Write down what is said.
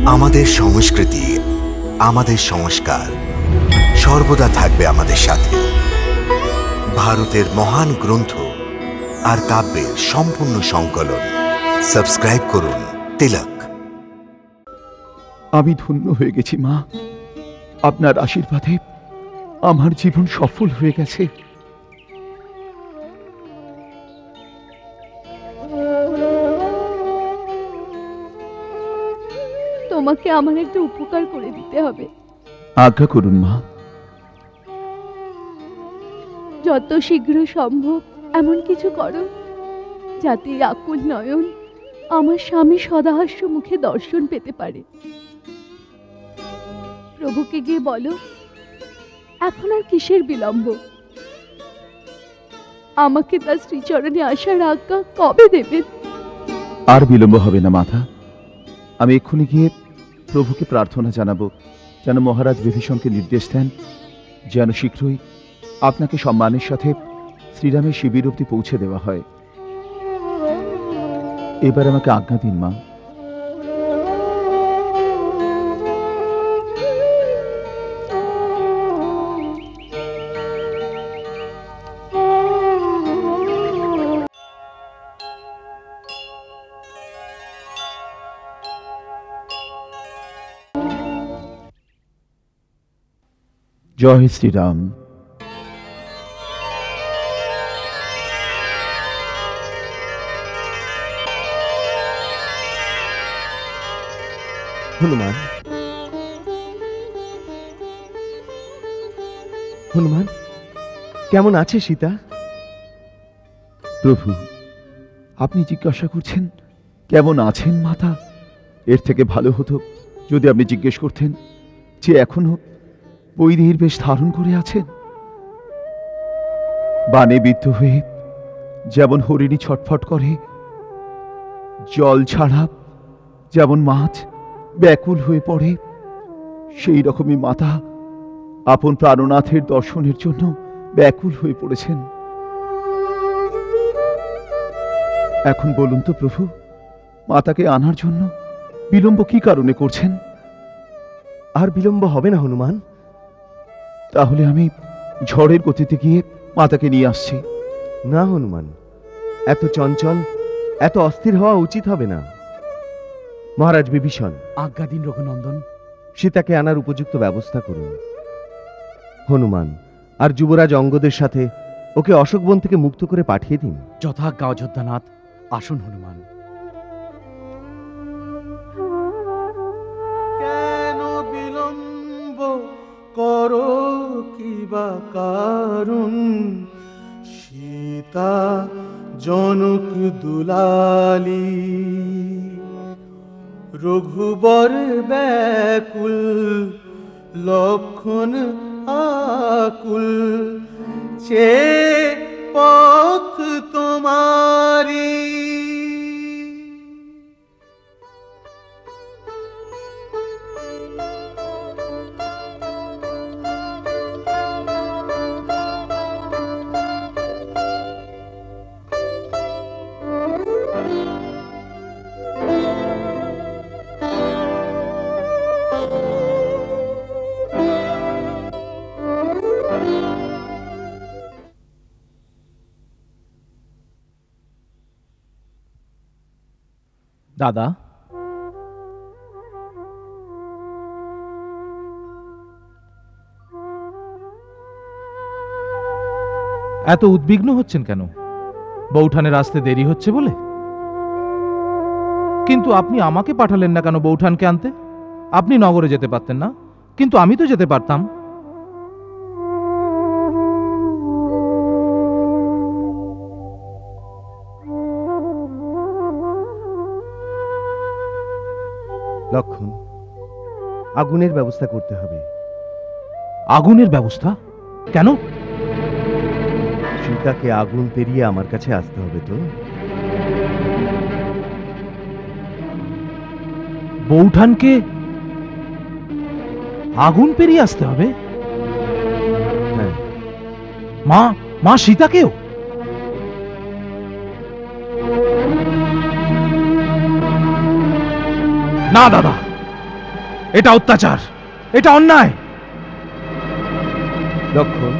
আমাদের সংস্কৃতি, আমাদের সংস্কার সর্বদা থাকবে আমাদের সাথে। ভারতের মহান গ্রন্থ আর কাব্যের সম্পূর্ণ সংকলন। সাবস্ক্রাইব করুন তিলক। আমি ধন্য হয়ে গেছি মা, আপনার আশীর্বাদে আমার জীবন সফল হয়ে গেছে। তোমাকে আমার একটা উপকার করে দিতে হবে। আজ্ঞা করুন মা। যত শীঘ্র সম্ভব এমন কিছু করো যাতে আকুল নয়ন আমার স্বামী সদাহাস্য মুখে দর্শন পেতে পারে। প্রভুকে গিয়ে বলো, এখন আর কিসের বিলম্ব? আমাকে তার শ্রীচরণে আসার আজ্ঞা কবে দেবেন? আর বিলম্ব হবে না মাতা। আমি এক্ষুনি গিয়ে প্রভুকে প্রার্থনা জানাবো যেন মহারাজ বিভীষণকে নির্দেশ দেন যেন শীঘ্রই আপনাকে সম্মানের সাথে শ্রীরামের শিবির অবধি পৌঁছে দেওয়া হয়। এবার আমাকে আজ্ঞা দিন মা। জয় শ্রীরাম। হনুমান, হনুমান, কেমন আছে সীতা? প্রভু, আপনি জিজ্ঞাসা করছেন কেমন আছেন মাতা? এর থেকে ভালো হতো যদি আপনি জিজ্ঞেস করতেন যে এখনো বৈরীর বেশ ধারণ করে আছেন। বানে বিদ্ধ হয়ে যেমন হরিণী ছটফট করে, জল ছাড়া যেমন মাছ ব্যাকুল হয়ে পড়ে, সেই রকমই মাতা আপন প্রাণনাথের দর্শনের জন্য ব্যাকুল হয়ে পড়েছেন। এখন বলুন তো প্রভু, মাতাকে আনার জন্য বিলম্ব কি কারণে করছেন? আর বিলম্ব হবে না হনুমান। তাহলে আমি ঝড়ের গতিতে গিয়ে মাতাকে নিয়ে আসছি। না হনুমান, এত চঞ্চল, এত অস্থির হওয়া উচিত হবে না। মহারাজ বিভীষণ, আজ্ঞা দিন রঘুনন্দন। সীতাকে আনার উপযুক্ত ব্যবস্থা করুন। হনুমান আর যুবরাজ অঙ্গদের সাথে ওকে অশোকবন থেকে মুক্ত করে পাঠিয়ে দিন। যথাজ্ঞা অযোধ্যানাথ। আসুন হনুমান। কেন বিলম্ব করো কিবা কারণ? সীতা জনক দুলালী, রঘুবর ব্যাকুল, লক্ষণ আকুল, সে পথ তোমারি। দাদা, এত উদ্বিগ্ন হচ্ছেন কেন? বৌঠানের আসতে দেরি হচ্ছে বলে? কিন্তু আপনি আমাকে পাঠালেন না কেন বৌঠানকে আনতে? আপনি নগরে যেতে পারতেন না? কিন্তু আমি তো যেতে পারতাম। লক্ষণ, আগুনের ব্যবস্থা করতে হবে। আগুনের ব্যবস্থা কেন? সীতাকে আগুন পেরিয়ে আমার কাছে আসতে হবে। তো বৌঠানকে আগুন পেরিয়ে আসতে হবে? হ্যাঁ। মা সীতাকেও? না দাদা, এটা অত্যাচার, এটা অন্যায়। লক্ষণ,